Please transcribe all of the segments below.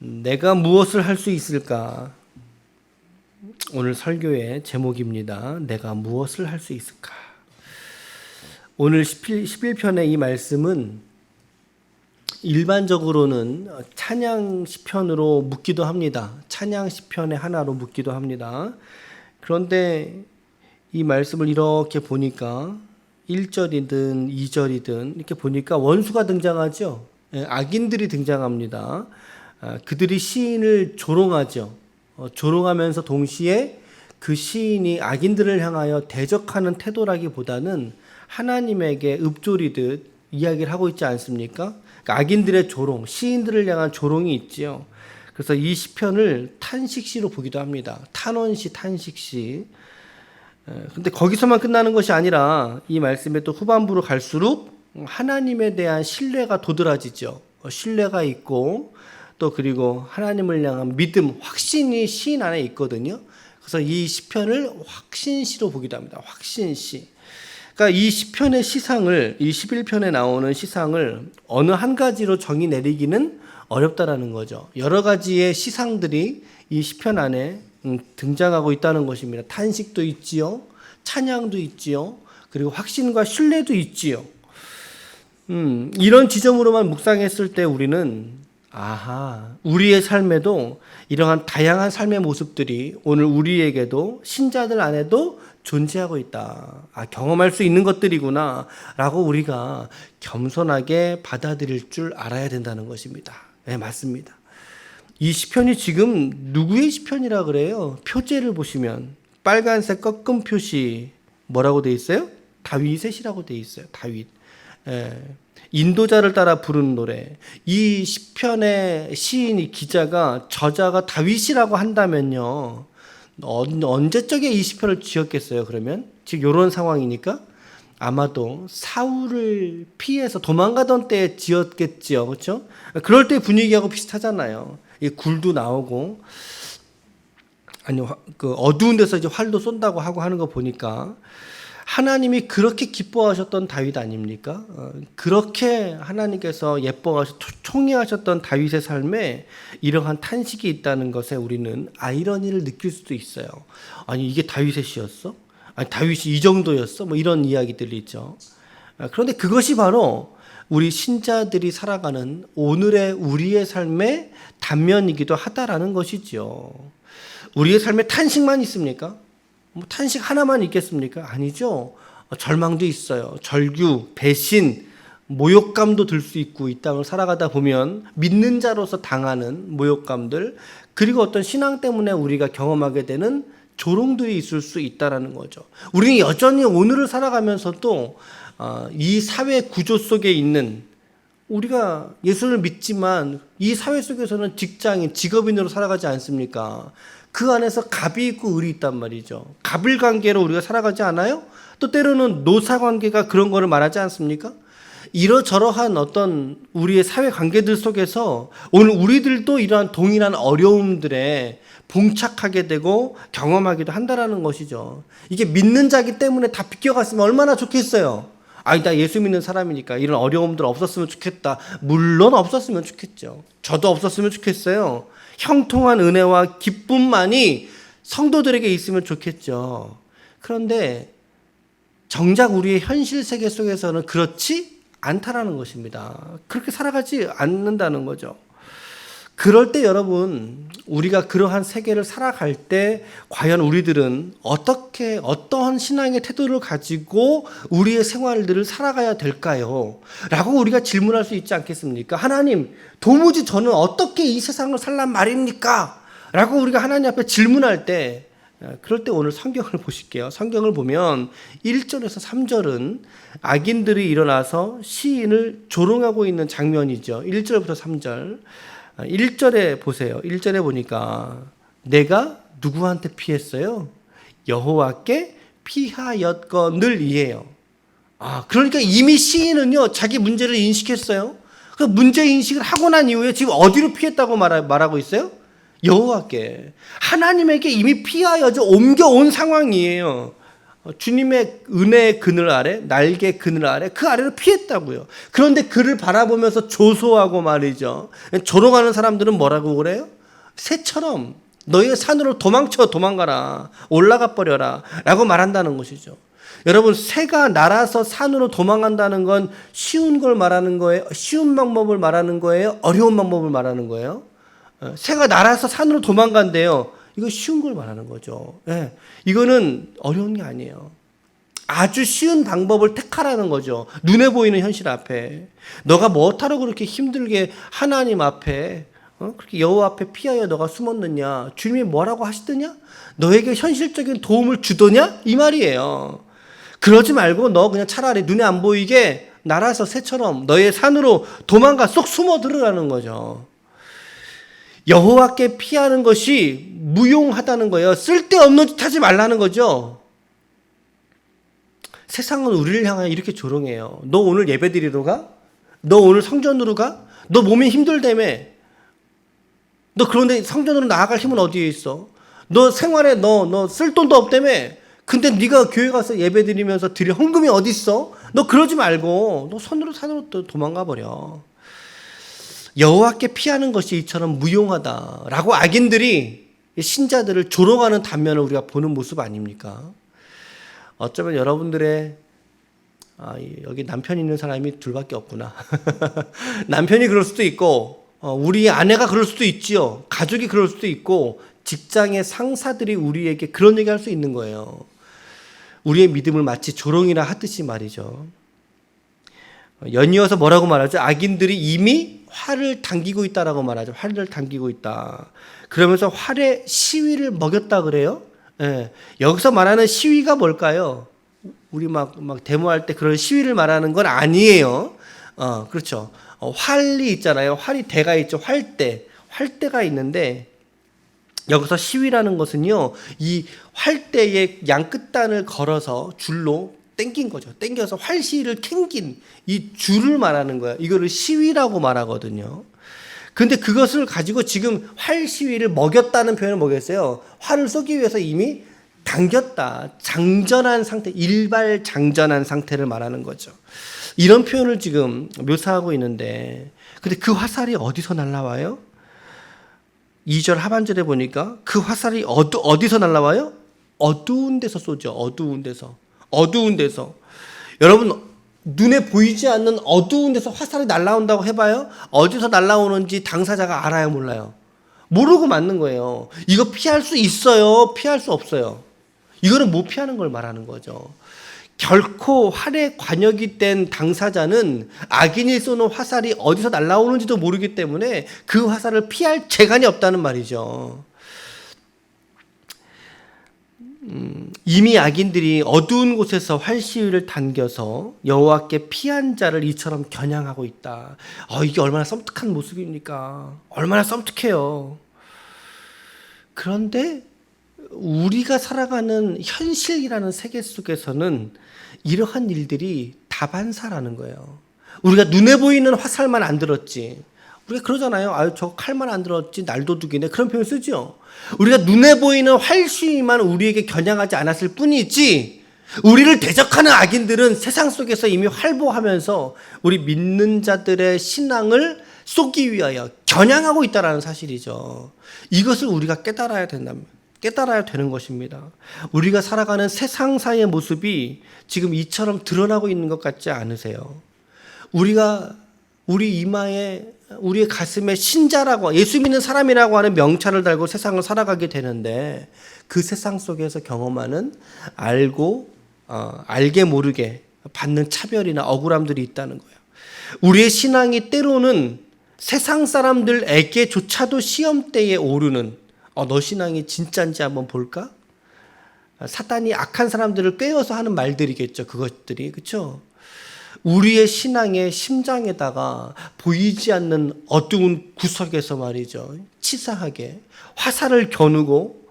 내가 무엇을 할 수 있을까? 오늘 설교의 제목입니다. 내가 무엇을 할 수 있을까? 오늘 11편의 이 말씀은 일반적으로는 찬양 시편으로 묻기도 합니다. 찬양 시편의 하나로 묻기도 합니다. 그런데 이 말씀을 이렇게 보니까 1절이든 2절이든 이렇게 보니까 원수가 등장하죠. 악인들이 등장합니다. 그들이 시인을 조롱하죠. 조롱하면서 동시에 그 시인이 악인들을 향하여 대적하는 태도라기보다는 하나님에게 읊조리듯 이야기를 하고 있지 않습니까? 그러니까 악인들의 조롱, 시인들을 향한 조롱이 있지요. 그래서 이 시편을 탄식시로 보기도 합니다. 탄원시, 탄식시. 근데 거기서만 끝나는 것이 아니라 이 말씀의 또 후반부로 갈수록 하나님에 대한 신뢰가 도드라지죠. 신뢰가 있고 또 그리고 하나님을 향한 믿음, 확신이 시인 안에 있거든요. 그래서 이 시편을 확신시로 보기도 합니다. 확신시. 그러니까 이 시편의 시상을, 이 11편에 나오는 시상을 어느 한 가지로 정의 내리기는 어렵다라는 거죠. 여러 가지의 시상들이 이 시편 안에 등장하고 있다는 것입니다. 탄식도 있지요, 찬양도 있지요, 그리고 확신과 신뢰도 있지요. 이런 지점으로만 묵상했을 때 우리는 우리의 삶에도 이러한 다양한 삶의 모습들이 오늘 우리에게도 신자들 안에도 존재하고 있다. 경험할 수 있는 것들이구나 라고 우리가 겸손하게 받아들일 줄 알아야 된다는 것입니다. 네, 맞습니다. 이 시편이 지금 누구의 시편이라 그래요? 표제를 보시면 빨간색 꺾은 표시 뭐라고 돼 있어요? 다윗의 시라고 돼 있어요. 다윗. 인도자를 따라 부르는 노래. 이 시편의 시인이 기자가 저자가 다윗이라고 한다면요, 언제적에 이 시편을 지었겠어요? 그러면 지금 이런 상황이니까 아마도 사울을 피해서 도망가던 때에 지었겠지요, 그렇죠? 그럴 때 분위기하고 비슷하잖아요. 이 굴도 나오고 그 어두운 데서 이제 활도 쏜다고 하고 하는 거 보니까 하나님이 그렇게 기뻐하셨던 다윗 아닙니까? 그렇게 하나님께서 예뻐하셔 총애하셨던 다윗의 삶에 이러한 탄식이 있다는 것에 우리는 아이러니를 느낄 수도 있어요. 아니 이게 다윗의 시였어? 아니 다윗이 이 정도였어? 뭐 이런 이야기들이 있죠. 그런데 그것이 바로 우리 신자들이 살아가는 오늘의 우리의 삶의 단면이기도 하다라는 것이죠. 우리의 삶에 탄식만 있습니까? 뭐 탄식 하나만 있겠습니까? 아니죠. 절망도 있어요. 절규, 배신, 모욕감도 들 수 있고 이 땅을 살아가다 보면 믿는 자로서 당하는 모욕감들, 그리고 어떤 신앙 때문에 우리가 경험하게 되는 조롱들이 있을 수 있다는 거죠. 우리는 여전히 오늘을 살아가면서도 이 사회 구조 속에 있는, 우리가 예수를 믿지만 이 사회 속에서는 직장인, 직업인으로 살아가지 않습니까? 그 안에서 갑이 있고 을이 있단 말이죠. 갑을 관계로 우리가 살아가지 않아요? 또 때로는 노사 관계가 그런 거를 말하지 않습니까? 이러저러한 어떤 우리의 사회 관계들 속에서 오늘 우리들도 이러한 동일한 어려움들에 봉착하게 되고 경험하기도 한다라는 것이죠. 이게 믿는 자기 때문에 다 비껴갔으면 얼마나 좋겠어요. 나 예수 믿는 사람이니까 이런 어려움들 없었으면 좋겠다. 물론 없었으면 좋겠죠. 저도 없었으면 좋겠어요. 형통한 은혜와 기쁨만이 성도들에게 있으면 좋겠죠. 그런데 정작 우리의 현실 세계 속에서는 그렇지 않다라는 것입니다. 그렇게 살아가지 않는다는 거죠. 그럴 때 여러분, 우리가 그러한 세계를 살아갈 때 과연 우리들은 어떠한 신앙의 태도를 가지고 우리의 생활들을 살아가야 될까요? 라고 우리가 질문할 수 있지 않겠습니까? 하나님, 도무지 저는 어떻게 이 세상을 살란 말입니까? 라고 우리가 하나님 앞에 질문할 때, 그럴 때 오늘 성경을 보실게요. 성경을 보면 1절에서 3절은 악인들이 일어나서 시인을 조롱하고 있는 장면이죠. 1절부터 3절. 1절에 보세요. 1절에 보니까 내가 누구한테 피했어요? 여호와께 피하였거늘 이에요. 그러니까 이미 시인은요, 자기 문제를 인식했어요. 그 문제 인식을 하고 난 이후에 지금 어디로 피했다고 말하고 있어요? 여호와께. 하나님에게 이미 피하여져 옮겨온 상황이에요. 주님의 은혜의 그늘 아래, 날개 그늘 아래, 그 아래로 피했다고요. 그런데 그를 바라보면서 조소하고 말이죠. 조롱하는 사람들은 뭐라고 그래요? 새처럼 너희의 산으로 도망가라, 올라가 버려라 라고 말한다는 것이죠. 여러분, 새가 날아서 산으로 도망간다는 건 쉬운 걸 말하는 거예요? 쉬운 방법을 말하는 거예요? 어려운 방법을 말하는 거예요? 새가 날아서 산으로 도망간대요. 이거 쉬운 걸 말하는 거죠. 네. 이거는 어려운 게 아니에요. 아주 쉬운 방법을 택하라는 거죠. 눈에 보이는 현실 앞에. 너가 뭐하러 그렇게 힘들게 하나님 앞에 그렇게 여호와 앞에 피하여 너가 숨었느냐? 주님이 뭐라고 하시더냐? 너에게 현실적인 도움을 주더냐? 이 말이에요. 그러지 말고 너 그냥 차라리 눈에 안 보이게 날아서 새처럼 너의 산으로 도망가 쏙 숨어 들으라는 거죠. 여호와께 피하는 것이 무용하다는 거예요. 쓸데없는 짓 하지 말라는 거죠. 세상은 우리를 향하여 이렇게 조롱해요. 너 오늘 예배드리러 가? 너 오늘 성전으로 가? 너 몸이 힘들다며. 너 그런데 성전으로 나아갈 힘은 어디에 있어? 너 생활에 너 쓸 돈도 없다며. 근데 네가 교회 가서 예배드리면서 드릴 헌금이 어디 있어? 너 그러지 말고 너 산으로 도망가 버려. 여호와께 피하는 것이 이처럼 무용하다라고 악인들이 신자들을 조롱하는 단면을 우리가 보는 모습 아닙니까? 어쩌면 여러분들의 여기 남편 있는 사람이 둘밖에 없구나. 남편이 그럴 수도 있고 우리 아내가 그럴 수도 있지요. 가족이 그럴 수도 있고 직장의 상사들이 우리에게 그런 얘기할 수 있는 거예요. 우리의 믿음을 마치 조롱이라 하듯이 말이죠. 연이어서 뭐라고 말하죠? 악인들이 이미 활을 당기고 있다라고 말하죠. 활을 당기고 있다. 그러면서 활의 시위를 먹였다 그래요. 예. 여기서 말하는 시위가 뭘까요? 우리 막 데모할 때 그런 시위를 말하는 건 아니에요. 그렇죠. 활이 있잖아요. 활이 대가 있죠. 활대가 있는데 여기서 시위라는 것은요, 이 활대의 양 끝단을 걸어서 줄로 땡긴 거죠. 땡겨서 활시위를 캥긴 이 줄을 말하는 거예요. 이거를 시위라고 말하거든요. 근데 그것을 가지고 지금 활시위를 먹였다는 표현을 뭐겠어요? 활을 쏘기 위해서 이미 당겼다. 장전한 상태, 일발장전한 상태를 말하는 거죠. 이런 표현을 지금 묘사하고 있는데, 근데 그 화살이 어디서 날라와요? 2절 하반절에 보니까 그 화살이 어디서 날라와요? 어두운 데서 쏘죠. 어두운 데서. 여러분, 눈에 보이지 않는 어두운 데서 화살이 날라온다고 해봐요. 어디서 날라오는지 당사자가 알아요, 몰라요? 모르고 맞는 거예요. 이거 피할 수 있어요, 피할 수 없어요. 이거는 못 피하는 걸 말하는 거죠. 결코 활에 관역이 된 당사자는 악인이 쏘는 화살이 어디서 날라오는지도 모르기 때문에 그 화살을 피할 재간이 없다는 말이죠. 이미 악인들이 어두운 곳에서 활시위를 당겨서 여호와께 피한 자를 이처럼 겨냥하고 있다. 이게 얼마나 섬뜩한 모습입니까? 얼마나 섬뜩해요. 그런데 우리가 살아가는 현실이라는 세계 속에서는 이러한 일들이 다반사라는 거예요. 우리가 눈에 보이는 화살만 안 들었지. 우리가 그러잖아요. 저 칼만 안 들었지 날도둑이네. 그런 표현 쓰죠. 우리가 눈에 보이는 활시위만 우리에게 겨냥하지 않았을 뿐이지, 우리를 대적하는 악인들은 세상 속에서 이미 활보하면서 우리 믿는 자들의 신앙을 쏘기 위하여 겨냥하고 있다는 사실이죠. 이것을 우리가 깨달아야 되는 것입니다. 우리가 살아가는 세상사의 모습이 지금 이처럼 드러나고 있는 것 같지 않으세요? 우리 이마에, 우리의 가슴에 신자라고, 예수 믿는 사람이라고 하는 명찰을 달고 세상을 살아가게 되는데, 그 세상 속에서 경험하는 알게 모르게 받는 차별이나 억울함들이 있다는 거예요. 우리의 신앙이 때로는 세상 사람들에게조차도 시험대에 오르는, 너 신앙이 진짜인지 한번 볼까? 사탄이 악한 사람들을 꿰어서 하는 말들이겠죠. 그것들이. 그렇죠? 우리의 신앙의 심장에다가 보이지 않는 어두운 구석에서 말이죠. 치사하게 화살을 겨누고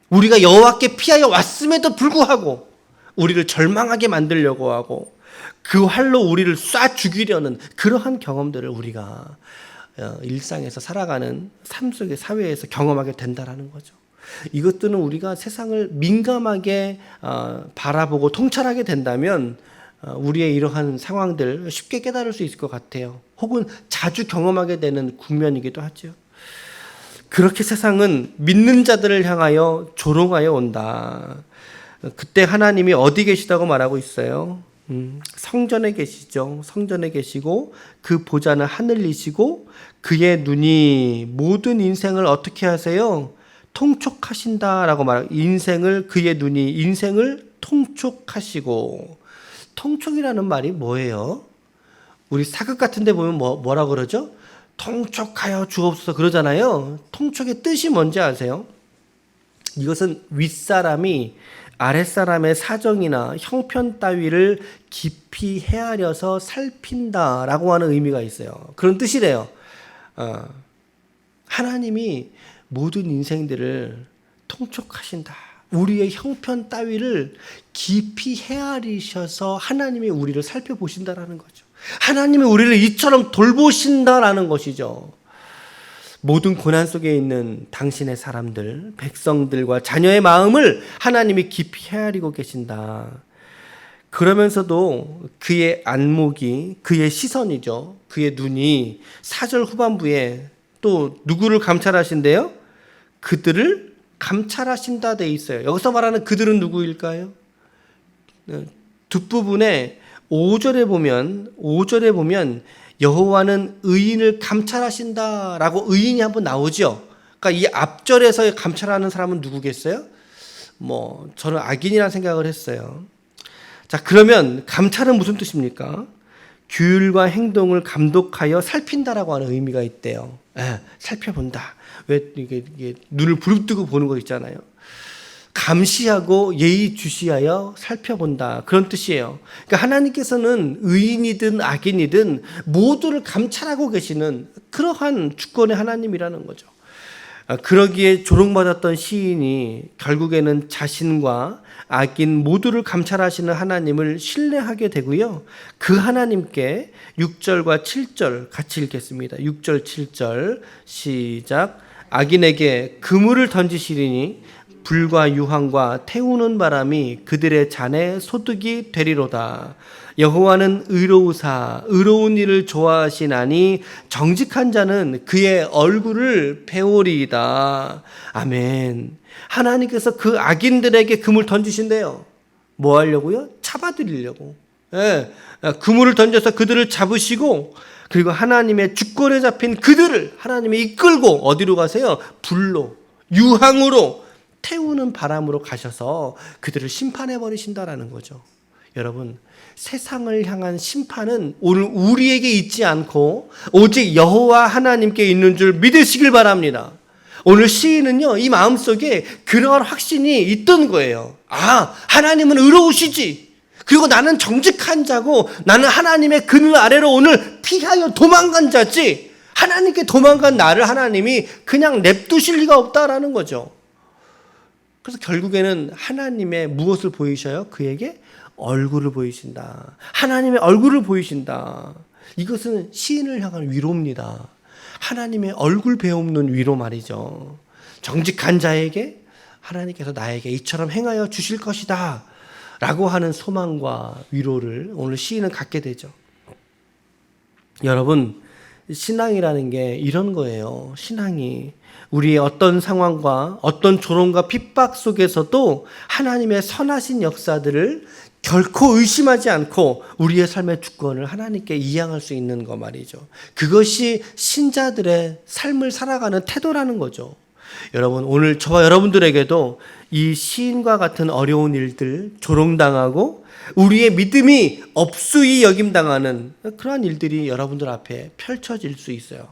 우리가 여호와께 피하여 왔음에도 불구하고 우리를 절망하게 만들려고 하고 그 활로 우리를 쏴 죽이려는 그러한 경험들을 우리가 일상에서 살아가는 삶 속의 사회에서 경험하게 된다라는 거죠. 이것들은 우리가 세상을 민감하게 바라보고 통찰하게 된다면 우리의 이러한 상황들 쉽게 깨달을 수 있을 것 같아요. 혹은 자주 경험하게 되는 국면이기도 하죠. 그렇게 세상은 믿는 자들을 향하여 조롱하여 온다. 그때 하나님이 어디 계시다고 말하고 있어요? 성전에 계시죠. 성전에 계시고 그 보좌는 하늘이시고 그의 눈이 모든 인생을 어떻게 하세요? 통촉하신다라고 말하고, 그의 눈이 인생을 통촉하시고. 통촉이라는 말이 뭐예요? 우리 사극 같은 데 보면 뭐라 그러죠? 통촉하여 주옵소서 그러잖아요. 통촉의 뜻이 뭔지 아세요? 이것은 윗사람이 아랫사람의 사정이나 형편 따위를 깊이 헤아려서 살핀다라고 하는 의미가 있어요. 그런 뜻이래요. 하나님이 모든 인생들을 통촉하신다. 우리의 형편 따위를 깊이 헤아리셔서 하나님이 우리를 살펴보신다라는 거죠. 하나님이 우리를 이처럼 돌보신다라는 것이죠. 모든 고난 속에 있는 당신의 사람들, 백성들과 자녀의 마음을 하나님이 깊이 헤아리고 계신다. 그러면서도 그의 안목이, 그의 시선이죠. 그의 눈이 4절 후반부에 또 누구를 감찰하신대요? 그들을 감찰하신다 돼 있어요. 여기서 말하는 그들은 누구일까요? 뒷부분에 5절에 보면 여호와는 의인을 감찰하신다라고 의인이 한번 나오죠. 그러니까 이 앞절에서 감찰하는 사람은 누구겠어요? 저는 악인이라는 생각을 했어요. 자, 그러면 감찰은 무슨 뜻입니까? 규율과 행동을 감독하여 살핀다라고 하는 의미가 있대요. 살펴본다. 왜 이게 눈을 부릅뜨고 보는 거 있잖아요. 감시하고 예의주시하여 살펴본다. 그런 뜻이에요. 그러니까 하나님께서는 의인이든 악인이든 모두를 감찰하고 계시는 그러한 주권의 하나님이라는 거죠. 그러기에 조롱받았던 시인이 결국에는 자신과 악인 모두를 감찰하시는 하나님을 신뢰하게 되고요. 그 하나님께 6절과 7절 같이 읽겠습니다. 6절 7절 시작. 악인에게 그물을 던지시리니 불과 유황과 태우는 바람이 그들의 잔에 소득이 되리로다. 여호와는 의로우사 의로운 일을 좋아하시나니 정직한 자는 그의 얼굴을 배우리이다. 아멘. 하나님께서 그 악인들에게 그물 던지신대요. 뭐 하려고요? 잡아들이려고. 그물을 던져서 그들을 잡으시고, 그리고 하나님의 주권에 잡힌 그들을 하나님이 이끌고 어디로 가세요? 불로, 유황으로, 태우는 바람으로 가셔서 그들을 심판해 버리신다라는 거죠. 여러분, 세상을 향한 심판은 오늘 우리에게 있지 않고 오직 여호와 하나님께 있는 줄 믿으시길 바랍니다. 오늘 시인은요, 이 마음속에 그러한 확신이 있던 거예요. 하나님은 의로우시지. 그리고 나는 정직한 자고 나는 하나님의 그늘 아래로 오늘 피하여 도망간 자지. 하나님께 도망간 나를 하나님이 그냥 냅두실 리가 없다라는 거죠. 그래서 결국에는 하나님의 무엇을 보이셔요? 그에게 얼굴을 보이신다. 하나님의 얼굴을 보이신다. 이것은 시인을 향한 위로입니다. 하나님의 얼굴 배움는 위로 말이죠. 정직한 자에게 하나님께서 나에게 이처럼 행하여 주실 것이다 라고 하는 소망과 위로를 오늘 시인은 갖게 되죠. 여러분, 신앙이라는 게 이런 거예요. 신앙이 우리의 어떤 상황과 어떤 조롱과 핍박 속에서도 하나님의 선하신 역사들을 결코 의심하지 않고 우리의 삶의 주권을 하나님께 이양할 수 있는 거 말이죠. 그것이 신자들의 삶을 살아가는 태도라는 거죠. 여러분, 오늘 저와 여러분들에게도 이 시인과 같은 어려운 일들, 조롱당하고 우리의 믿음이 업수히 여김당하는 그러한 일들이 여러분들 앞에 펼쳐질 수 있어요.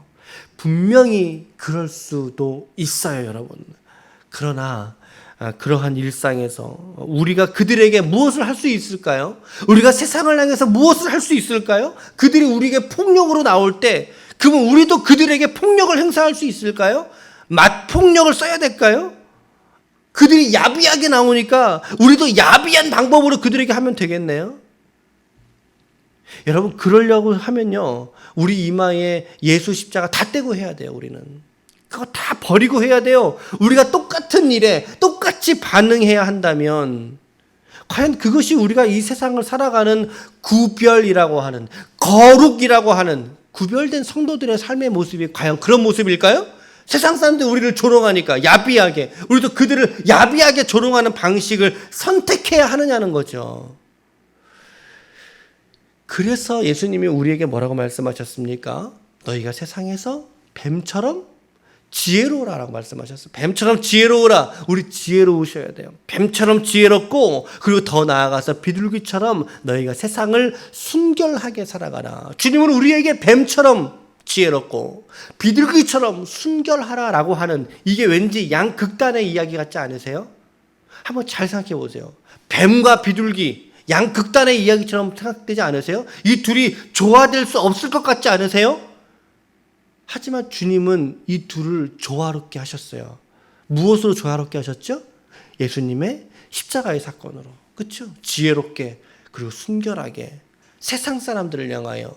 분명히 그럴 수도 있어요, 여러분. 그러나 그러한 일상에서 우리가 그들에게 무엇을 할 수 있을까요? 우리가 세상을 향해서 무엇을 할 수 있을까요? 그들이 우리에게 폭력으로 나올 때 그러면 우리도 그들에게 폭력을 행사할 수 있을까요? 맞폭력을 써야 될까요? 그들이 야비하게 나오니까 우리도 야비한 방법으로 그들에게 하면 되겠네요. 여러분, 그러려고 하면요, 우리 이마에 예수 십자가 다 떼고 해야 돼요. 우리는 그거 다 버리고 해야 돼요. 우리가 똑같은 일에 똑같이 반응해야 한다면 과연 그것이 우리가 이 세상을 살아가는 구별이라고 하는, 거룩이라고 하는 구별된 성도들의 삶의 모습이 과연 그런 모습일까요? 세상 사람들이 우리를 조롱하니까 야비하게, 우리도 그들을 야비하게 조롱하는 방식을 선택해야 하느냐는 거죠. 그래서 예수님이 우리에게 뭐라고 말씀하셨습니까? 너희가 세상에서 뱀처럼 지혜로우라라고 말씀하셨어요. 뱀처럼 지혜로우라. 우리 지혜로우셔야 돼요. 뱀처럼 지혜롭고, 그리고 더 나아가서 비둘기처럼 너희가 세상을 순결하게 살아가라. 주님은 우리에게 뱀처럼 지혜롭고 비둘기처럼 순결하라라고 하는, 이게 왠지 양극단의 이야기 같지 않으세요? 한번 잘 생각해 보세요. 뱀과 비둘기, 양극단의 이야기처럼 생각되지 않으세요? 이 둘이 조화될 수 없을 것 같지 않으세요? 하지만 주님은 이 둘을 조화롭게 하셨어요. 무엇으로 조화롭게 하셨죠? 예수님의 십자가의 사건으로. 그렇죠? 지혜롭게, 그리고 순결하게 세상 사람들을 향하여.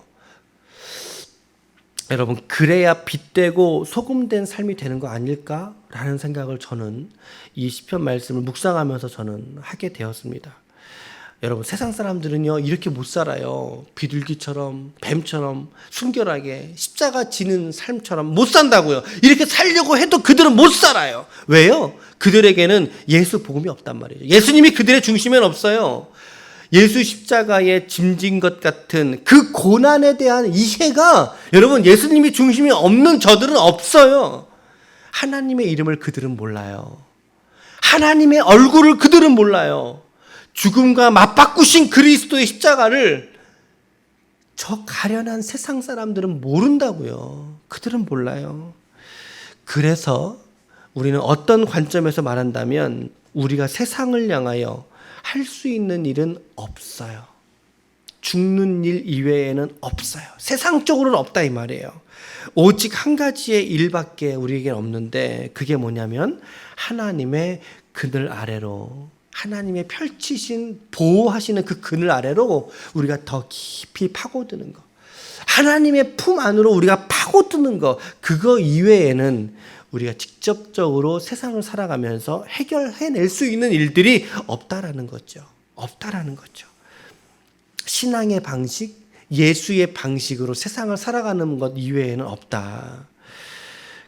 여러분, 그래야 빛되고 소금된 삶이 되는 거 아닐까라는 생각을 저는 이 시편 말씀을 묵상하면서 저는 하게 되었습니다. 여러분, 세상 사람들은요 이렇게 못 살아요. 비둘기처럼, 뱀처럼 순결하게 십자가 지는 삶처럼 못 산다고요. 이렇게 살려고 해도 그들은 못 살아요. 왜요? 그들에게는 예수 복음이 없단 말이에요. 예수님이 그들의 중심엔 없어요. 예수 십자가에 짐진 것 같은 그 고난에 대한 이해가, 여러분, 예수님이 중심이 없는 저들은 없어요. 하나님의 이름을 그들은 몰라요. 하나님의 얼굴을 그들은 몰라요. 죽음과 맞바꾸신 그리스도의 십자가를 저 가련한 세상 사람들은 모른다고요. 그들은 몰라요. 그래서 우리는 어떤 관점에서 말한다면 우리가 세상을 향하여 할 수 있는 일은 없어요. 죽는 일 이외에는 없어요. 세상적으로는 없다 이 말이에요. 오직 한 가지의 일밖에 우리에게 없는데, 그게 뭐냐면 하나님의 그늘 아래로, 하나님의 펼치신 보호하시는 그 그늘 아래로 우리가 더 깊이 파고드는 거, 하나님의 품 안으로 우리가 파고드는 거, 그거 이외에는 우리가 직접적으로 세상을 살아가면서 해결해낼 수 있는 일들이 없다라는 거죠. 없다라는 거죠. 신앙의 방식, 예수의 방식으로 세상을 살아가는 것 이외에는 없다.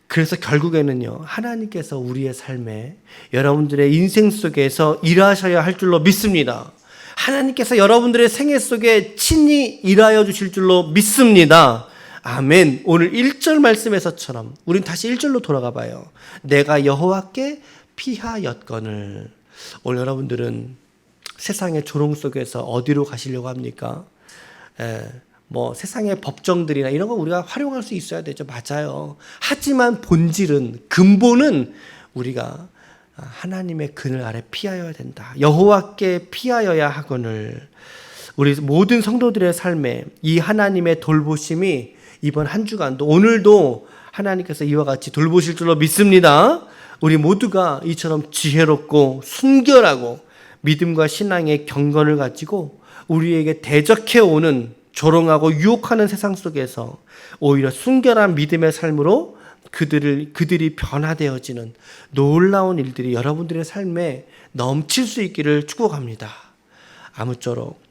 그래서 결국에는요, 하나님께서 우리의 삶에, 여러분들의 인생 속에서 일하셔야 할 줄로 믿습니다. 하나님께서 여러분들의 생애 속에 친히 일하여 주실 줄로 믿습니다. 아멘. 오늘 1절 말씀에서처럼 우린 다시 1절로 돌아가 봐요. 내가 여호와께 피하였거늘. 오늘 여러분들은 세상의 조롱 속에서 어디로 가시려고 합니까? 뭐 세상의 법정들이나 이런 거 우리가 활용할 수 있어야 되죠. 맞아요. 하지만 본질은, 근본은 우리가 하나님의 그늘 아래 피하여야 된다. 여호와께 피하여야 하거늘. 우리 모든 성도들의 삶에 이 하나님의 돌보심이 이번 한 주간도, 오늘도 하나님께서 이와 같이 돌보실 줄로 믿습니다. 우리 모두가 이처럼 지혜롭고 순결하고 믿음과 신앙의 경건을 가지고 우리에게 대적해 오는, 조롱하고 유혹하는 세상 속에서 오히려 순결한 믿음의 삶으로 그들이 변화되어지는 놀라운 일들이 여러분들의 삶에 넘칠 수 있기를 축복합니다. 아무쪼록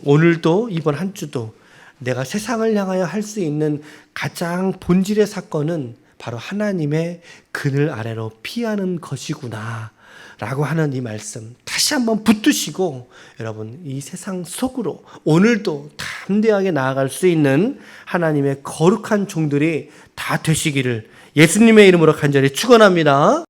오늘도, 이번 한 주도 내가 세상을 향하여 할 수 있는 가장 본질의 사건은 바로 하나님의 그늘 아래로 피하는 것이구나 라고 하는 이 말씀 다시 한번 붙드시고, 여러분 이 세상 속으로 오늘도 담대하게 나아갈 수 있는 하나님의 거룩한 종들이 다 되시기를 예수님의 이름으로 간절히 축원합니다.